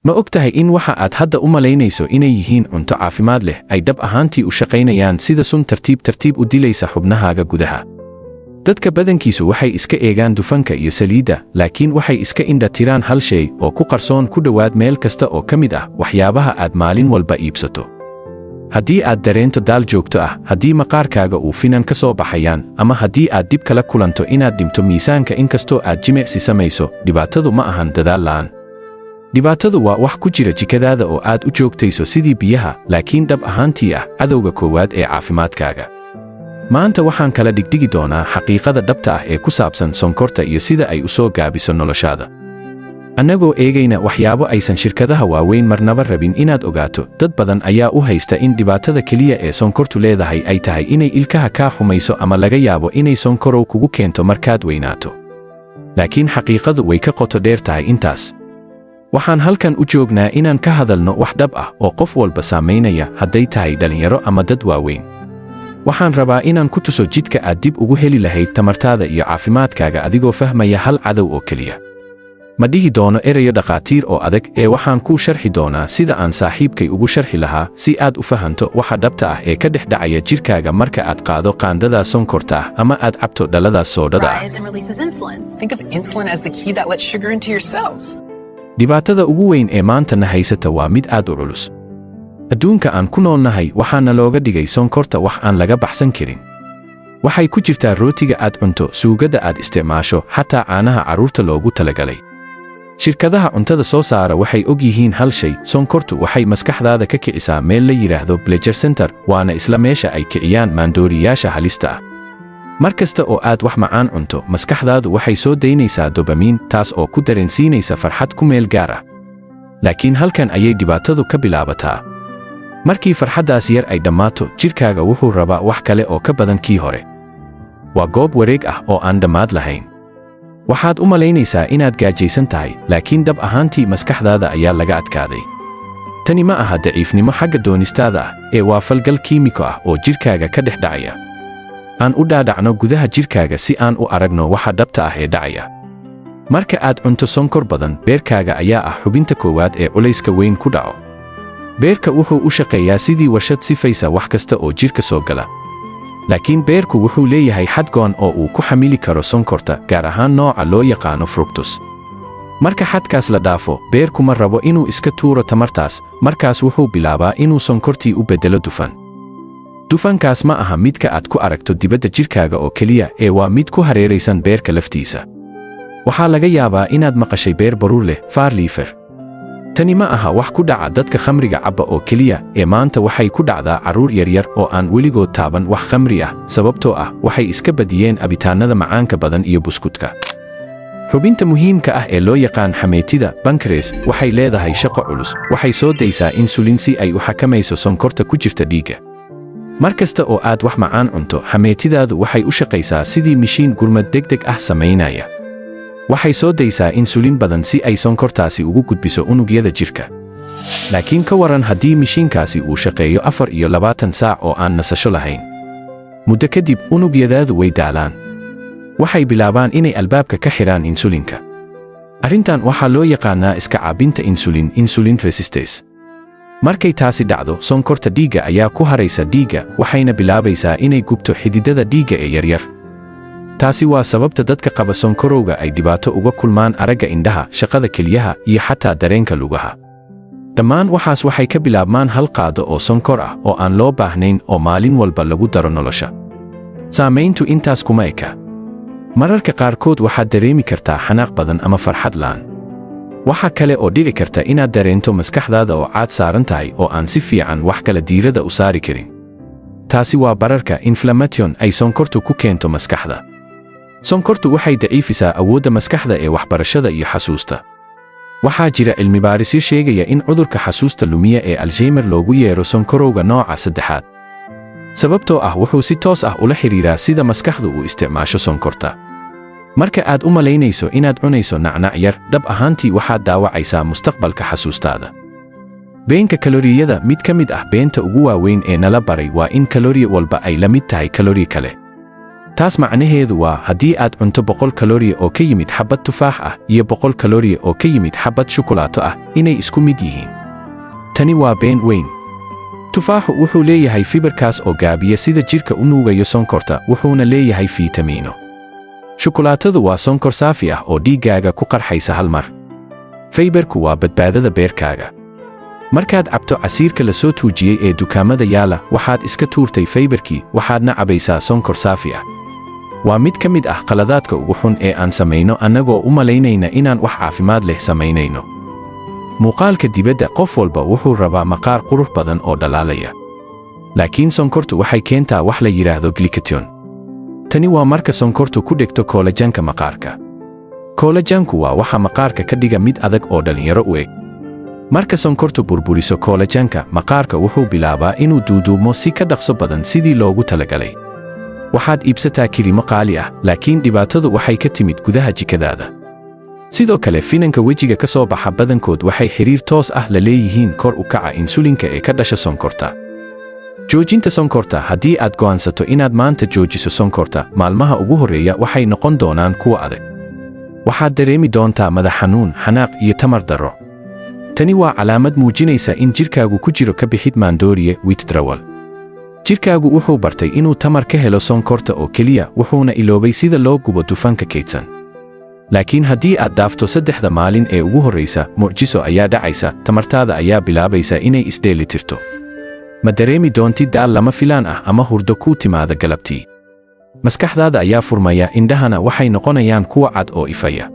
Ma ogtahay in waxa aad hadda u malaynayso inay yihiin cunto caafimaad leh ay dhab ahaantii u shaqaynayaan sida sun tartiib tartiib u dilaysa xubnahaaga gudaha? Dadka badankiisu waxay iska eegaan dufanka iyo saliidda, laakiin waxay iska indha tiraan hal shay oo ku qarsoon ku dhowaad meel kasta oo ka mid ah waxyaabaha aad maalin walba iibsato. Haddii aad dareento daal joogto ah, haddii maqaarkaaga uu finan ka soo baxayaan, ama haddii aad dib kala kulanto inaad dhimto miisaanka inkastoo aad jimicsi samayso, dhibaatadu ma ahan dadaal la'aan. Dhibaatadu waa wax ku jira jikadaada oo aad u joogtayso sidii biyaha, laakiin dhab ahaantii ah cadowga koowaad ee caafimaadkaaga. Maanta waxaan kala dhigdhigi doonaa xaqiiqada dhabta ah ee ku saabsan sonkorta iyo sida ay u soo gaabiso noloshaada. Annagoo eegayna waxyaabo aysan shirkadaha waaweyn marnaba rabin inaad ogaato, dad badan ayaa u haysta in dhibaatada keliya ee sonkortu leedahay ay tahay inay ilkaha kaa xumayso ama laga yaabo inay sonkorow kugu keento markaad weynaato. Laakiin xaqiiqadu way ka qoto dheer tahay intaas. Waxaan halkan u joognaa inaan ka hadalno wax dhab ah oo qof walba saamaynaya, hadday tahay dhalinyaro ama dad waaweyn. Waxaan rabaa inaan ku tuso jidka aad dib ugu heli lahayd tamartaada iyo caafimaadkaaga adigoo fahmaya hal cadow oo keliya. Ma dhihi doono erayo dhaqaatiir oo adag ee waxaan kuu sharxi doonaa sida aan saaxiibkay ugu sharxi lahaa si aad u fahanto waxa dhabta ah ee ka dhex dhacaya jirkaaga marka aad qaado qaandada sonkorta ah ama aad cabto dhalada soodhada ah. Dhibaatada ugu weyn ee maanta na haysata waa mid aad u culus. Adduunka aan ku noolnahay waxaana looga dhigay sonkorta wax aan laga baxsan karin. Waxay ku jirtaa rootiga aad cunto, suugada aad isticmaasho, xataa caanaha carruurta loogu talagalay. Shirkadaha cuntada soo saara waxay og yihiin hal shay: sonkortu waxay maskaxdaada ka kicisaa meel la yiraahdo pleasure center, waana isla meesha ay kiciyaan maandooriyaasha halista ah. Mar kasta oo aad wax macaan cunto, maskaxdaadu waxay soo daynaysaa dopamine, taas oo ku dareensiinaysa farxad ku meel gaar ah. Laakiin halkan ayay dhibaatadu ka bilaabataa. Markii farxaddaas yar ay dhammaato, jirkaaga wuxuu rabaa wax kale oo ka badan kii hore. Waa goob wareeg ah oo aan dhammaad lahayn. Waxaad u malaynaysaa inaad gaajaysan tahay, laakiin dhab ahaantii maskaxdaada ayaa laga adkaaday. Tani ma aha daciifnimo xagga doonistaada ah, ee waa falgal kiimiko ah oo jirkaaga ka dhex dhacaya. Aan u dhaadhacno gudaha jirkaaga si aan u aragno waxa dhabta ah ee dhacaya. Marka aad cunto sonkor badan, beerkaaga ayaa ah xubinta koowaad ee culayska weyn ku dhaco. Beerka wuxuu u shaqeeyaa sidii warshad sifaysa wax kasta oo jirka soo gala. Laakiin beerku wuxuu leeyahay xad go'an oo uu ku xamili karo sonkorta, gaar ahaan nooca loo yaqaano fructose. Marka xadkaas la dhaafo, beerku ma rabo inuu iska tuuro tamartaas, markaas wuxuu bilaabaa inuu sonkortii u beddelo dufan. Dufankaas ma aha midka aad ku aragto dibadda jirkaaga oo keliya, ee waa mid ku hareeraysan beerka laftiisa. Waxaa laga yaabaa inaad maqashay beer baruur leh, far liver. Tani ma aha wax ku dhaca dadka khamriga cabba oo keliya, ee maanta waxay ku dhacdaa carruur yaryar oo aan weligood taaban wax khamri ah, sababtoo ah waxay iska badiyeen abitaanada macaanka badan iyo buskudka. Xubinta muhiimka ah ee loo yaqaan xameetida pancreas waxay leedahay shaqo culus. Waxay soo daysaa insulin si ay u xakamayso sonkorta ku jirta dhiigga. Mar kasta oo aad wax macaan cunto, xameetidaadu waxay u shaqaysaa sidii mishiin gurmad degdeg ah samaynaya. Waxay soo daysaa insulin badan si ay sonkortaasi ugu gudbiso unugyada jirka. Laakiin ka waran haddii mishiinkaasi uu shaqeeyo 24 saac oo aan nasasho lahayn. Muddo kadib, unugyadaadu way daalaan. Waxay bilaabaan inay albaabka ka xiraan insulinka. Arrintan waxaa loo yaqaanaa iska caabinta insulin resistance. Markay taasi dhacdo, sonkorta dhiigga ayaa ku haraysa dhiigga, waxayna bilaabaysaa inay gubto xididada dhiigga ee yaryar. Taasi waa sababta dadka qaba sonkorowga ay dhibaato uga kulmaan aragga indhaha, shaqada kelyaha, iyo xataa dareenka lugaha. Dhammaan waxaas waxay ka bilaabmaan hal qaado oo sonkor ah oo aan loo baahnayn oo maalin walba lagu daro nolosha. Saamayntu intaas kuma eka. Mararka qaarkood waxaad dareemi kartaa xanaaq badan ama farxad la'aan. Waxa kale oo dhici karta inaad dareento maskaxdaada oo caad saaran tahay oo aan si fiican wax kala diirada u saari karin. Taasi waa bararka inflammation ay sonkortu ku keento maskaxda. Sonkortu waxay daciifisaa awoodda maskaxda ee waxbarashada iyo xasuusta. Waxaa jira cilmibaarisyo sheegaya in cudurka xasuusta lumiya ee Alzheimer loogu yeero sonkorowga nooca 3. Sababtoo ah wuxuu si toos ah ula xiriiraa sida maskaxdu u isticmaasho sonkorta. Marka aad u malaynayso inaad cunayso nacnac yar, dhab ahaantii waxaad daawacaysaa mustaqbalka xasuustaada. Beenka kalooriyada, mid ka mid ah beenta ugu waaweyn ee nala baray waa in kalooriya walba ay la mid tahay kalooriya kale. taas macnaheedu waa haddii aad cunto 100 kalooriya oo ka yimid xabbad tufaax ah iyo 100 kalooriya oo ka yimid xabbad shukulaato ah inay isku mid yihiin. Tani waa been weyn. Tufaaxu wuxuu leeyahay fiberkaas oo gaabiya sida jirka u nuugayo sonkorta, wuxuuna leeyahay fiitamiino. Shukulaatadu waa sonkor saafi ah oo dhiiggaaga ku qarxaysa hal mar. Fiberku waa badbaadada beerkaaga. Markaad cabto casiirka la soo tuujiyey ee dukaamada yaala, waxaad iska tuurtay fiberkii, waxaadna cabaysaa sonkor saafi ah. Waa mid ka mid ah qaladaadka ugu xun ee aan samayno annagoo u malaynayna inaan wax caafimaad leh samaynayno. Muuqaalka dibadda qof walba wuxuu rabaa maqaar qurux badan oo dhalaalaya. Laakiin sonkortu waxay keentaa wax la yiraahdo glycation. Tani waa marka sonkortu ku dhegto collagenka maqaarka. Collagenku waa waxa maqaarka ka dhiga mid adag oo dhalinyaro u eg. Marka sonkortu burburiso collagenka, maqaarka wuxuu bilaabaa inuu duuduumo si ka dhaqso badan sidii loogu talagalay. Waxaad iibsataa kiriimo qaali ah, laakiin dhibaatadu waxay ka timid gudaha jikadaada. Sidoo kale, finanka wejiga ka soo baxa badankood waxay xiriir toos ah la leeyihiin kor u kaca insulinka ee ka dhasha sonkorta. Joojinta sonkorta. Haddii aad go'aansato inaad maanta joojiso sonkorta, maalmaha ugu horreeya waxay noqon doonaan kuwo adag. Waxaad dareemi doontaa madax xanuun, xanaaq iyo tamar darro. Tani waa calaamad muujinaysa in jirkaagu ku jiro ka bixid maandooriye withdrawal. Jirkaagu wuxuu bartay inuu tamar ka helo sonkorta oo keliya, wuxuuna iloobay sida loo gubo dufanka kaydsan. Laakiin haddii aad dhaafto 3 maalin ee ugu horreysa, mucjiso ayaa dhacaysa, tamartaada ayaa bilaabaysa inay isdheelitirto. Ma dareemi doontid daal lama filaan ah ama hurdo ku timaada galabtii. Maskaxdaada ayaa furmaya, indhahana waxay noqonayaan kuwa cad oo ifaya.